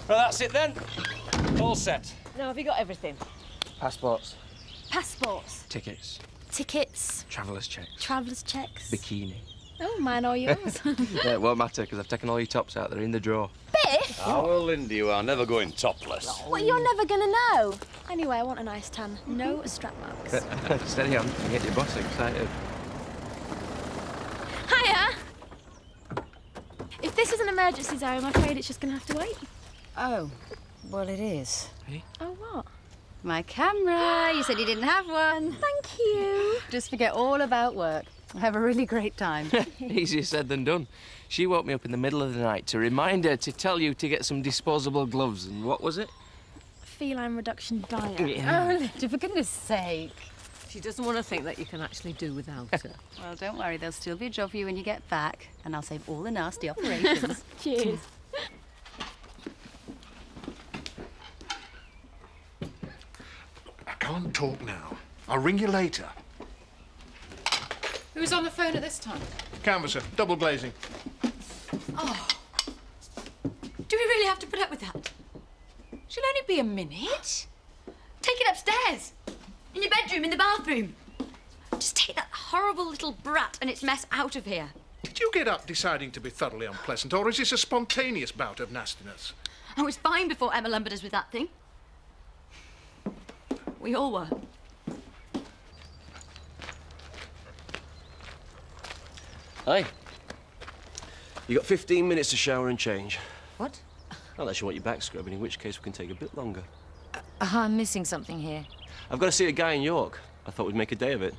Well, that's it then. All set. Now, have you got everything? Passports. Passports. Tickets. Tickets. Travellers' checks. Travellers' checks. Bikini. Oh, mine or yours? Yeah, it won't matter, because I've taken all your tops out. They're in the drawer. Biff? Oh, well, Lindy, you are never going topless. Well, you're never going to know. Anyway, I want a nice tan. No strap marks. Steady on. You get your boss excited. Hiya! If this is an emergency zone, I'm afraid it's just going to have to wait. Oh, well, it is. Hey? Oh, what? My camera. You said you didn't have one. Thank you. Just forget all about work. Have a really great time. Easier said than done. She woke me up in the middle of the night to remind her to tell you to get some disposable gloves. And what was it? Feline reduction diet. Oh, Linda, for goodness sake. She doesn't want to think that you can actually do without her. Well, don't worry. There'll still be a job for you when you get back. And I'll save all the nasty operations. Cheers. I can't talk now. I'll ring you later. Who's on the phone at this time? Canvasser, double glazing. Oh. Do we really have to put up with that? She'll only be a minute. Take it upstairs. In your bedroom, in the bathroom. Just take that horrible little brat and its mess out of here. Did you get up deciding to be thoroughly unpleasant, or is this a spontaneous bout of nastiness? I was fine before Emma lumbered us with that thing. We all were. Hey, you got 15 minutes to shower and change. What? Unless you want your back scrubbing, in which case we can take a bit longer. I'm missing something here. I've got to see a guy in York. I thought we'd make a day of it.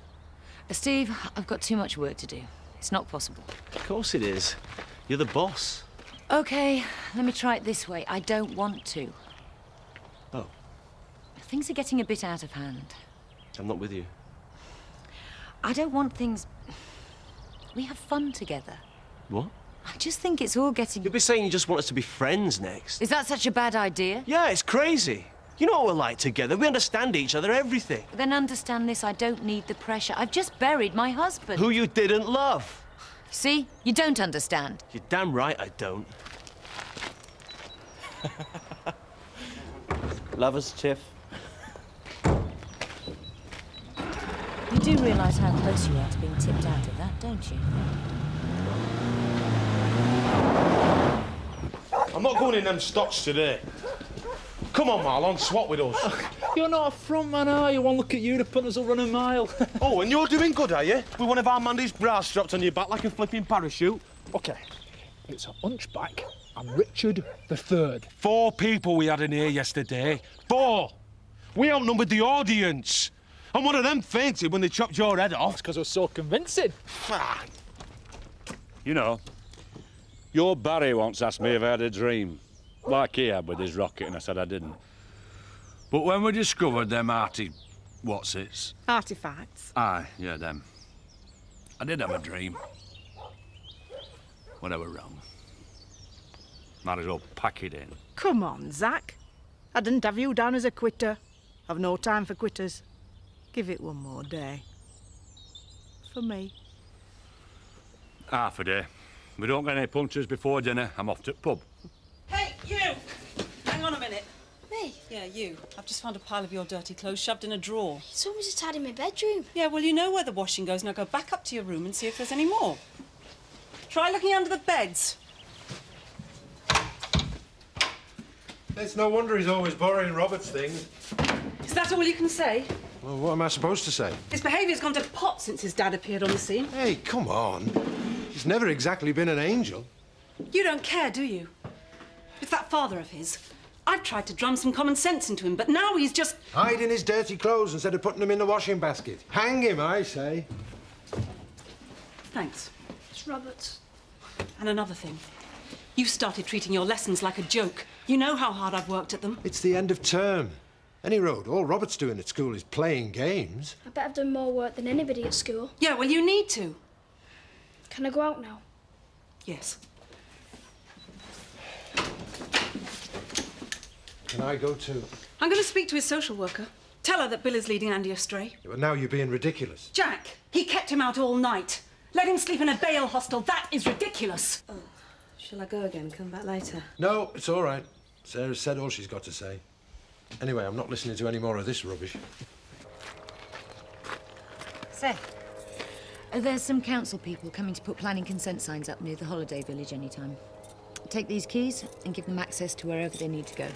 Steve, I've got too much work to do. It's not possible. Of course it is. You're the boss. OK, let me try it this way. I don't want to. Oh. Things are getting a bit out of hand. I'm not with you. I don't want things... We have fun together. What? I just think it's all getting... You'll be saying you just want us to be friends next. Is that such a bad idea? Yeah, it's crazy. You know what we're like together. We understand each other, everything. Then understand this, I don't need the pressure. I've just buried my husband. Who you didn't love. See? You don't understand. You're damn right I don't. Lovers, Tiff. You do realise how close you are to being tipped out of that, don't you? I'm not going in them stocks today. Come on, Marlon, swat with us. You're not a front man, are you? One look at you, the punters will run a mile. Oh, and you're doing good, are you? With one of our Mandy's bras strapped on your back like a flipping parachute. OK, it's a hunchback and Richard III. 4 people we had in here yesterday. 4! We outnumbered the audience. And one of them fainted when they chopped your head off. That's because I was so convincing. You know, your Barry once asked me if I had a dream, like he had with his rocket, and I said I didn't. But when we discovered them what's-its? Artifacts. Aye, yeah, them. I did have a dream. When I were wrong. Might as well pack it in. Come on, Zach. I didn't have you down as a quitter. I've no time for quitters. Give it one more day. For me. Half a day. We don't get any punches before dinner. I'm off to the pub. Hey, you! Hang on a minute. Me? Yeah, you. I've just found a pile of your dirty clothes shoved in a drawer. You told me to tidy my bedroom. Yeah, well, you know where the washing goes. Now go back up to your room and see if there's any more. Try looking under the beds. It's no wonder he's always borrowing Robert's things. Is that all you can say? Well, what am I supposed to say? His behaviour's gone to pot since his dad appeared on the scene. Hey, come on. He's never exactly been an angel. You don't care, do you? It's that father of his. I've tried to drum some common sense into him, but now he's just... hiding his dirty clothes instead of putting them in the washing basket. Hang him, I say. Thanks. It's Robert's. And another thing. You started treating your lessons like a joke. You know how hard I've worked at them. It's the end of term. Any road, all Robert's doing at school is playing games. I bet I've done more work than anybody at school. Yeah, well, you need to. Can I go out now? Yes. Can I go too? I'm going to speak to his social worker. Tell her that Bill is leading Andy astray. Well, now you're being ridiculous. Jack, he kept him out all night. Let him sleep in a bail hostel. That is ridiculous. Oh, shall I go again? Come back later? No, it's all right. Sarah's said all she's got to say. Anyway, I'm not listening to any more of this rubbish. Seth, there's some council people coming to put planning consent signs up near the holiday village anytime. Take these keys and give them access to wherever they need to go.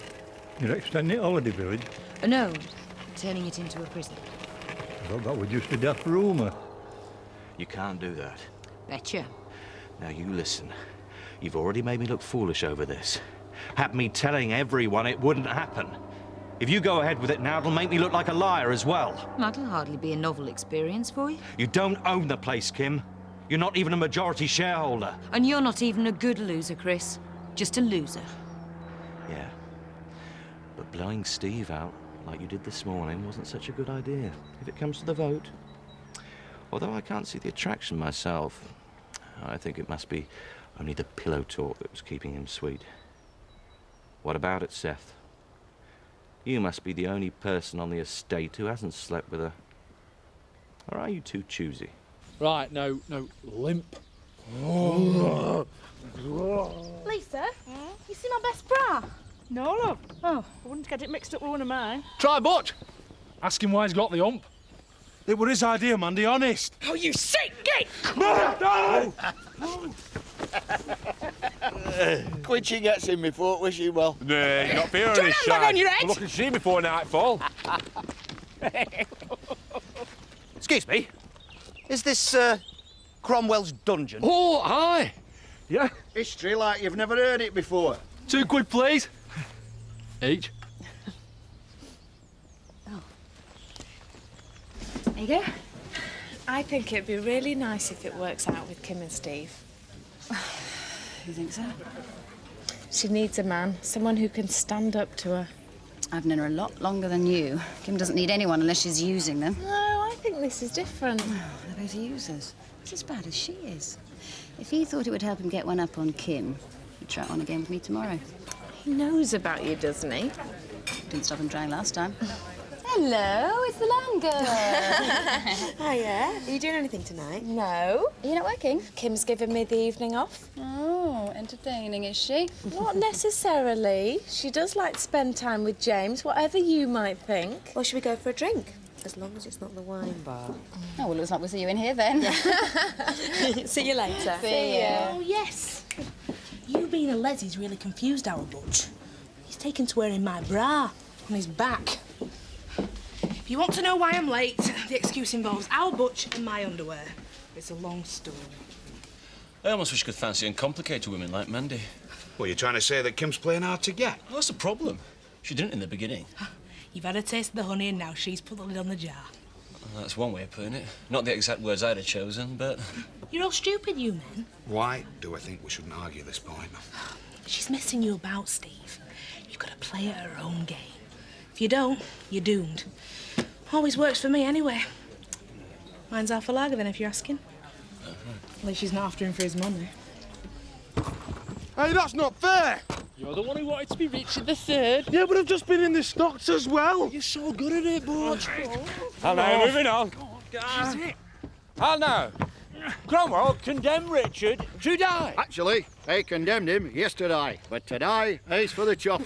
You're extending holiday village? No, turning it into a prison. I thought that was just a daft rumour. You can't do that. Betcha. Now you listen. You've already made me look foolish over this. Had me telling everyone it wouldn't happen. If you go ahead with it now, it'll make me look like a liar as well. That'll hardly be a novel experience for you. You don't own the place, Kim. You're not even a majority shareholder. And you're not even a good loser, Chris. Just a loser. Yeah. But blowing Steve out, like you did this morning, wasn't such a good idea, if it comes to the vote. Although I can't see the attraction myself, I think it must be only the pillow talk that was keeping him sweet. What about it, Seth? You must be the only person on the estate who hasn't slept with her. Or are you too choosy? Right, no, limp. Lisa, you seen our best bra? No, love. Oh, I wouldn't get it mixed up with one of mine. Try Butch. Ask him why he's got the hump. It were his idea, Mandy, honest. Oh, you sick git! Quincy gets in before, wish you well. Nah, you're not fearing Don't his have that on your head. We'll look and see before nightfall. Excuse me, is this Cromwell's dungeon? Oh, aye. Yeah. History like you've never heard it before. £2, please. Each. There you go. I think it'd be really nice if it works out with Kim and Steve. You think so? She needs a man, someone who can stand up to her. I've known her a lot longer than you. Kim doesn't need anyone unless she's using them. No, I think this is different. They're both users. It's as bad as she is. If he thought it would help him get one up on Kim, he'd try it on again with me tomorrow. He knows about you, doesn't he? Didn't stop him trying last time. Hello, it's the land girl. Hiya. Are you doing anything tonight? No. Are you not working? Kim's given me the evening off. Oh, entertaining, is she? Not necessarily. She does like to spend time with James, whatever you might think. Well, should we go for a drink? As long as it's not the wine bar. Oh, well, looks like we'll see you in here then. See you later. See ya. Oh, yes. You being a Leslie's really confused our Butch. He's taken to wearing my bra on his back. If you want to know why I'm late, the excuse involves our Butch and my underwear. It's a long story. I almost wish you could fancy uncomplicated women like Mandy. Well, you're trying to say that Kim's playing hard to get? Well, that's the problem. She didn't in the beginning. You've had a taste of the honey and now she's put the lid on the jar. Well, that's one way of putting it. Not the exact words I'd have chosen, but... You're all stupid, you men. Why do I think we shouldn't argue this point? She's messing you about, Steve. You've got to play at her own game. If you don't, you're doomed. Always works for me, anyway. Mine's half a lager, then, if you're asking. At least she's not after him for his money. Hey, that's not fair. You're the one who wanted to be Richard III. Yeah, but I've just been in the stocks as well. You're so good at it, Butch. Hello, moving on. I'll know. Cromwell condemned Richard to die. Actually, they condemned him yesterday, but today he's for the chop.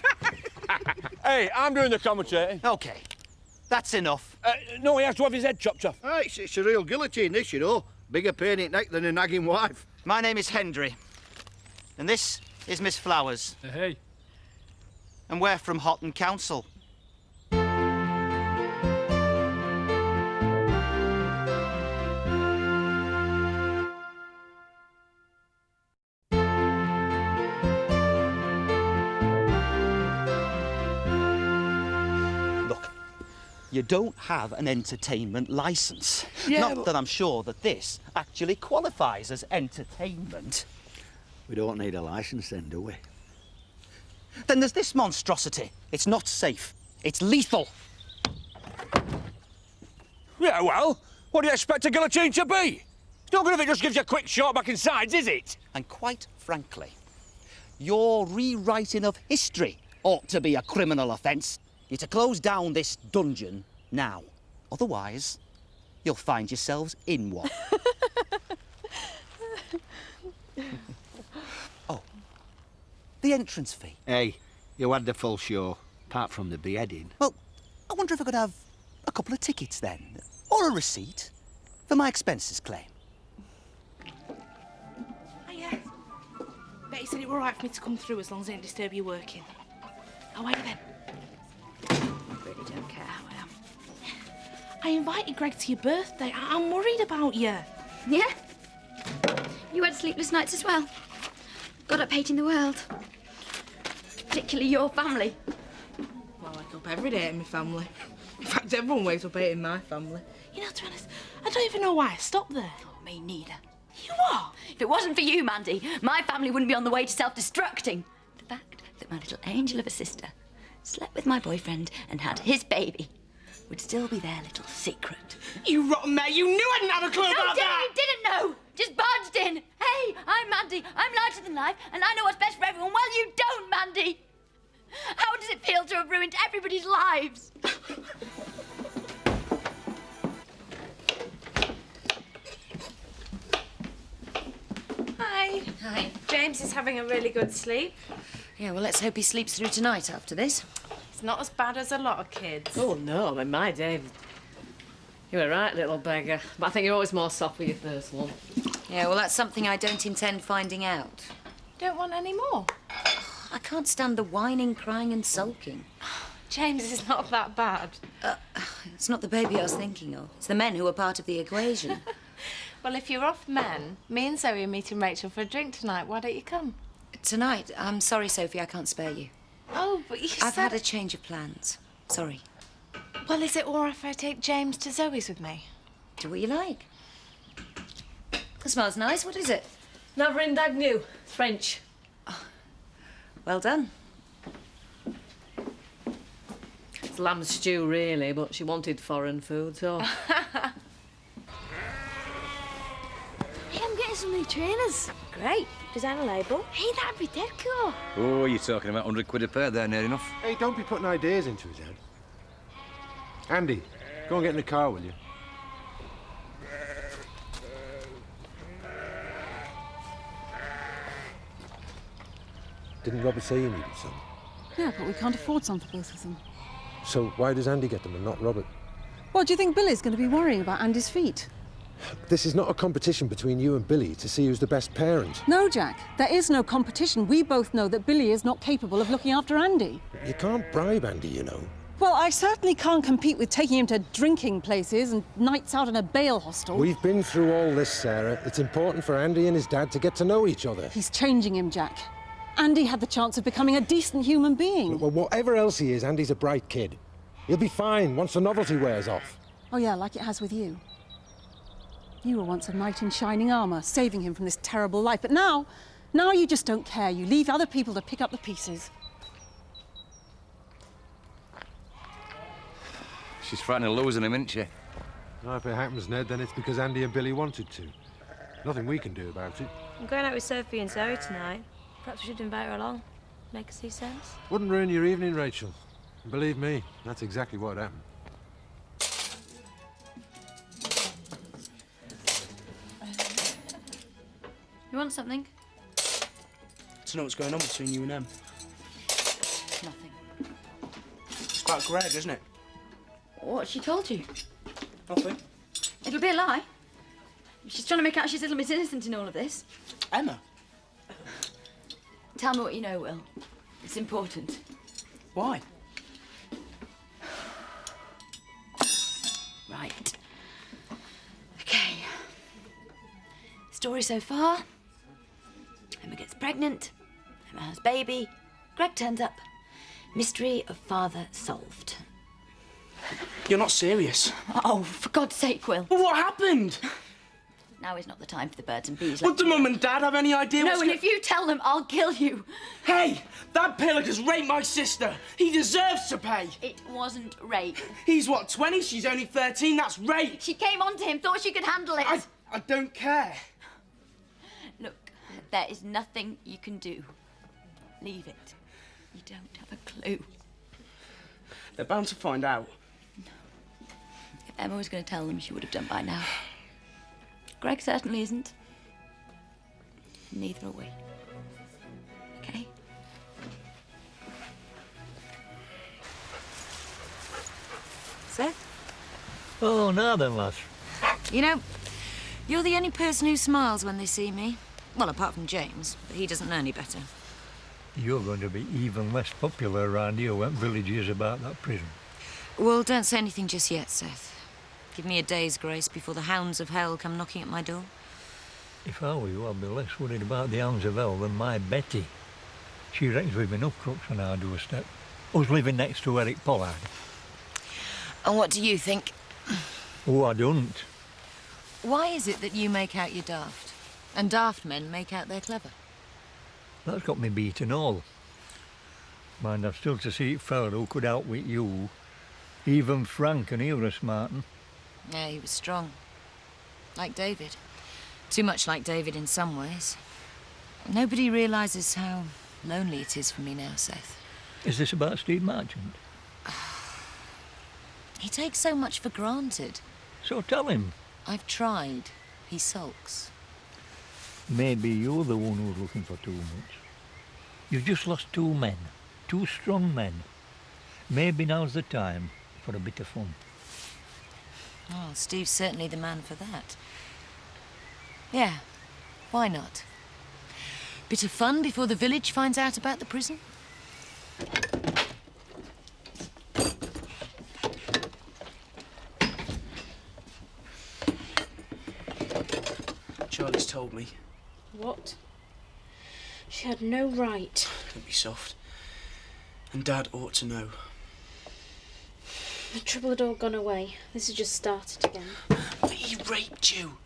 Hey, I'm doing the commentary. OK, that's enough. No, he has to have his head chopped off. Hey, it's a real guillotine, this, you know. Bigger pain in neck than a nagging wife. My name is Hendry, and this is Miss Flowers. Hey. And we're from Houghton Council. Look, you don't have an entertainment licence. Yeah, Not that I'm sure that this actually qualifies as entertainment. We don't need a licence then, do we? Then there's this monstrosity. It's not safe. It's lethal. Yeah, well, what do you expect a guillotine to be? It's not good if it just gives you a quick shot back in sides, is it? And quite frankly, your rewriting of history ought to be a criminal offence. You're to close down this dungeon now. Otherwise, you'll find yourselves in one. Oh, the entrance fee. Hey, You had the full show, apart from the beheading. Well, I wonder if I could have a couple of tickets then, or a receipt for my expenses claim. Hiya. Betty said it were all right for me to come through as long as I didn't disturb you working. How are you then? I really don't care how I am. I invited Greg to your birthday. I'm worried about you. Yeah? You had sleepless nights as well? Got up hating the world? Particularly your family? Well, I wake up every day in my family. In fact, everyone wakes up hating my family. You know, to be honest, I don't even know why I stopped there. Oh, me neither. You are? If it wasn't for you, Mandy, my family wouldn't be on the way to self-destructing. The fact that my little angel of a sister slept with my boyfriend and had his baby would still be their little secret. You rotten mate, you knew I didn't have a clue about that! You didn't know! Just barged in! Hey, I'm Mandy, I'm larger than life, and I know what's best for everyone. Well, you don't, Mandy! How does it feel to have ruined everybody's lives? Hi. Hi. James is having a really good sleep. Yeah, well, let's hope he sleeps through tonight after this. It's not as bad as a lot of kids. Oh, no, I mean, my day. You were right, little beggar. But I think you're always more soft with your first one. Yeah, well, that's something I don't intend finding out. Don't want any more? I can't stand the whining, crying and sulking. James is not that bad. It's not the baby I was thinking of. It's the men who are part of the equation. Well, if you're off men, me and Zoe are meeting Rachel for a drink tonight. Why don't you come? Tonight? I'm sorry, Sophie, I can't spare you. Oh, but you I've had a change of plans. Sorry. Well, is it all right if I take James to Zoe's with me? Do what you like. It smells nice. What is it? Navarin Dagnew, French. Well done. It's lamb stew, really, but she wanted foreign food, so... Hey, I'm getting some new trainers. Great. Design a label. Hey, that'd be dead cool. Oh, you're talking about 100 quid a pair there, near enough. Hey, don't be putting ideas into his head. Andy, go and get in the car, will you? Didn't Robert say you needed some? Yeah, but we can't afford some for both of them. So why does Andy get them and not Robert? Well, do you think Billy's going to be worrying about Andy's feet? This is not a competition between you and Billy to see who's the best parent. No, Jack. There is no competition. We both know that Billy is not capable of looking after Andy. You can't bribe Andy, you know. Well, I certainly can't compete with taking him to drinking places and nights out in a bail hostel. We've been through all this, Sarah. It's important for Andy and his dad to get to know each other. He's changing him, Jack. Andy had the chance of becoming a decent human being. Well, whatever else he is, Andy's a bright kid. He'll be fine once the novelty wears off. Oh, yeah, like it has with you. You were once a knight in shining armour, saving him from this terrible life. But now you just don't care. You leave other people to pick up the pieces. She's frightened of losing him, isn't she? Now, if it happens, Ned, then it's because Andy and Billy wanted to. Nothing we can do about it. I'm going out with Sophie and Zoe tonight. Perhaps we should invite her along. Make her see sense. Wouldn't ruin your evening, Rachel. And believe me, that's exactly what happened. You want something? To know what's going on between you and them. Nothing. It's about Greg, isn't it? What, she told you? Nothing. It'll be a lie. She's trying to make out she's a little bit innocent in all of this. Emma? Tell me what you know, Will. It's important. Why? Right. Okay. Story so far. Emma gets pregnant. Emma has baby. Greg turns up. Mystery of father solved. You're not serious. Oh, for God's sake, Will. Well, what happened? Now is not the time for the birds and bees. Would the mum and dad have any idea No, what's and if you tell them, I'll kill you. Hey, that pillock has raped my sister. He deserves to pay. It wasn't rape. He's what, 20? She's only 13. That's rape. She came onto him, thought she could handle it. I don't care. Look, there is nothing you can do. Leave it. You don't have a clue. They're bound to find out. If Emma was going to tell them, she would have done by now. Greg certainly isn't. Neither are we. Okay? Oh, now then, lass. You know, you're the only person who smiles when they see me. Well, apart from James, but he doesn't know any better. You're going to be even less popular around here when village hears about that prison. Well, don't say anything just yet, Seth. Give me a day's grace before the hounds of hell come knocking at my door. If I were you, I'd be less worried about the hounds of hell than my Betty. She reckons we've enough crooks on our doorstep. Us living next to Eric Pollard. And what do you think? Oh, I don't. Why is it that you make out you're daft, and daft men make out they're clever? That's got me beaten all. Mind, I've still to see a fella who could outwit you. Even Frank, and he was a smart un. Yeah, he was strong. Like David. Too much like David in some ways. Nobody realises how lonely it is for me now, Seth. Is this about Steve Marchant? He takes so much for granted. So tell him. I've tried. He sulks. Maybe you're the one who's looking for too much. You've just lost 2 men. 2 strong men. Maybe now's the time for a bit of fun. Oh, Steve's certainly the man for that. Yeah, why not? Bit of fun before the village finds out about the prison? Charlie's told me. What? She had no right. Don't be soft. And Dad ought to know. The trouble had all gone away. This has just started again. He raped you.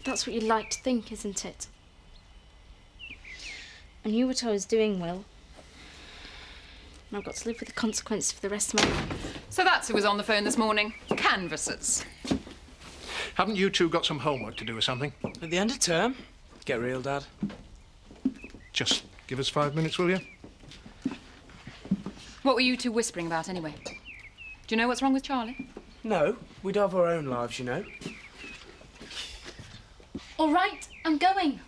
That's what you like to think, isn't it? I knew what I was doing, Will. And I've got to live with the consequences for the rest of my life. So that's who was on the phone this morning. Canvassers. Haven't you two got some homework to do or something? At the end of term. Get real, Dad. Just give us 5 minutes, will you? What were you two whispering about, anyway? Do you know what's wrong with Charlie? No, we'd have our own lives, you know. All right, I'm going.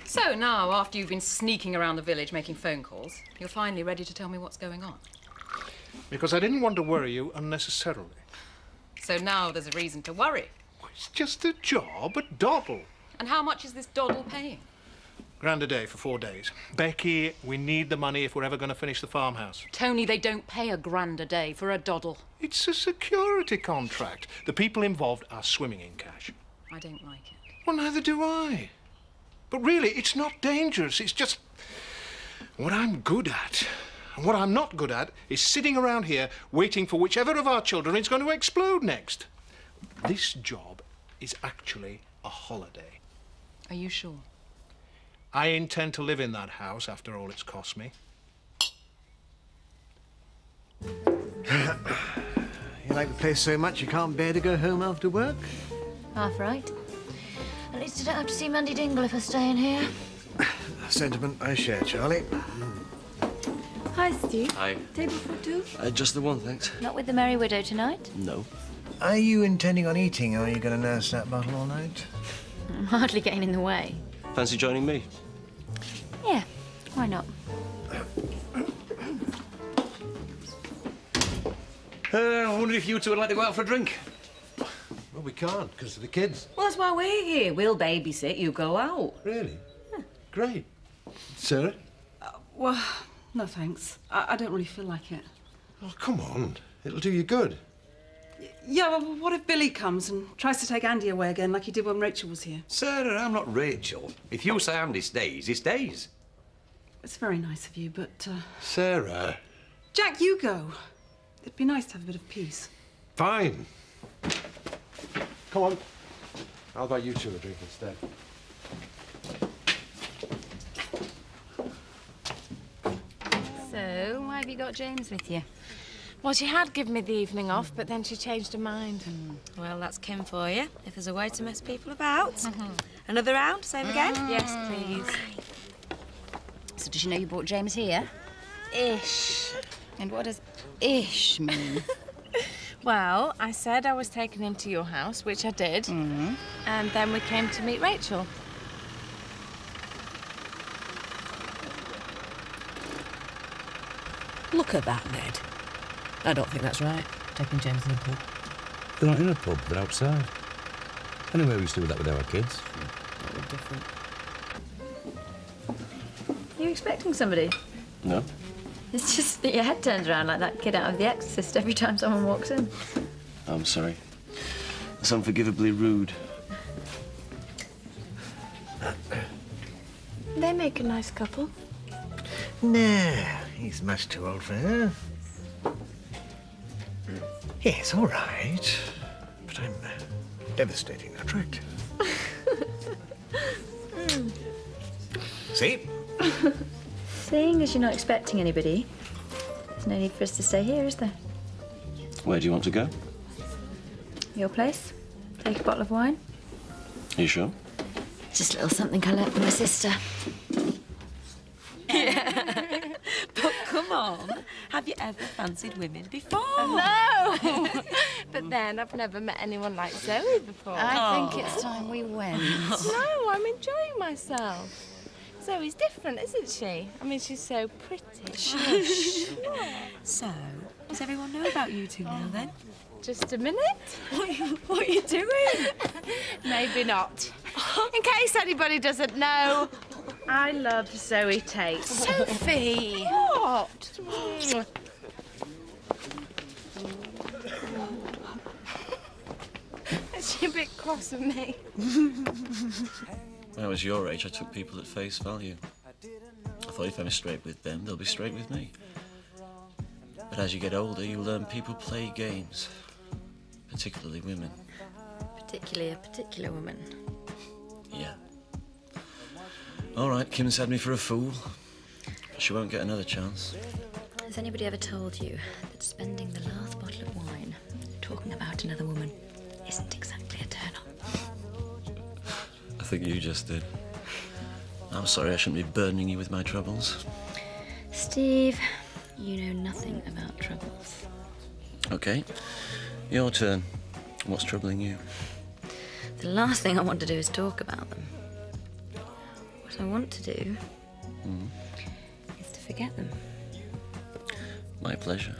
So now, after you've been sneaking around the village making phone calls, you're finally ready to tell me what's going on. Because I didn't want to worry you unnecessarily. So now there's a reason to worry. It's just a job, a doddle. And how much is this doddle paying? £1,000 a day for 4 days. Becky, we need the money if we're ever going to finish the farmhouse. Tony, they don't pay £1,000 a day for a doddle. It's a security contract. The people involved are swimming in cash. I don't like it. Well, neither do I. But really, it's not dangerous. It's just what I'm good at. And what I'm not good at is sitting around here waiting for whichever of our children is going to explode next. This job is actually a holiday. Are you sure? I intend to live in that house after all it's cost me. You like the place so much you can't bear to go home after work? Half right. At least I don't have to see Mandy Dingle if I stay in here. A sentiment I share, Charlie. Hi, Steve. Hi. Table for two? Just the one, thanks. Not with the Merry Widow tonight? No. Are you intending on eating, or are you going to nurse that bottle all night? I'm hardly getting in the way. Fancy joining me? Yeah, why not? I wonder if you two would like to go out for a drink. Well, we can't, because of the kids. Well, that's why we're here. We'll babysit, you go out. Really? Great. Sarah? Well, no thanks. I don't really feel like it. Oh, come on. It'll do you good. Yeah, well, what if Billy comes and tries to take Andy away again like he did when Rachel was here? Sarah, I'm not Rachel. If you say Andy stays, he stays. It's very nice of you, but... Sarah. Jack, you go. It'd be nice to have a bit of peace. Fine. Come on. I'll buy you two a drink instead. So, why have you got James with you? Well, she had given me the evening off, but then she changed her mind. Well, that's Kim for you, if there's a way to mess people about. Another round, same again? Yes, please. So does she know you brought James here? Ish. And what does ish mean? Well, I said I was taking him to your house, which I did. And then we came to meet Rachel. Look at that, Ned. I don't think that's right, taking James in the pub. They're not in a pub, they're outside. Anyway, we used to do that with our kids. That was different. Are you expecting somebody? No. It's just that your head turns around like that kid out of The Exorcist every time someone walks in. I'm sorry. It's unforgivably rude. They make a nice couple. Nah, he's much too old for her. Yes, all right. But I'm devastatingly attractive. See? Seeing as you're not expecting anybody, there's no need for us to stay here, is there? Where do you want to go? Your place? Take a bottle of wine? Are you sure? Just a little something I learnt from my sister. But come on, have you ever fancied women before? No! But then, I've never met anyone like Zoe before. I think it's time we went. No, I'm enjoying myself. Zoe's different, isn't she? I mean, she's so pretty. Shush. So, does everyone know about you two now, then? Just a minute. What are you doing? Maybe not. In case anybody doesn't know, I love Zoe Tate. Sophie! What? Is she a bit cross with me? When I was your age, I took people at face value. I thought if I'm straight with them, they'll be straight with me. But as you get older, you learn people play games. Particularly women. Particularly a particular woman. Yeah. All right, Kim's had me for a fool. She won't get another chance. Has anybody ever told you that spending the last bottle of wine talking about another woman isn't exactly a turn-on? I think you just did. I'm sorry, I shouldn't be burdening you with my troubles. Steve, you know nothing about troubles. Okay, your turn. What's troubling you? The last thing I want to do is talk about them. What I want to do is to forget them. My pleasure.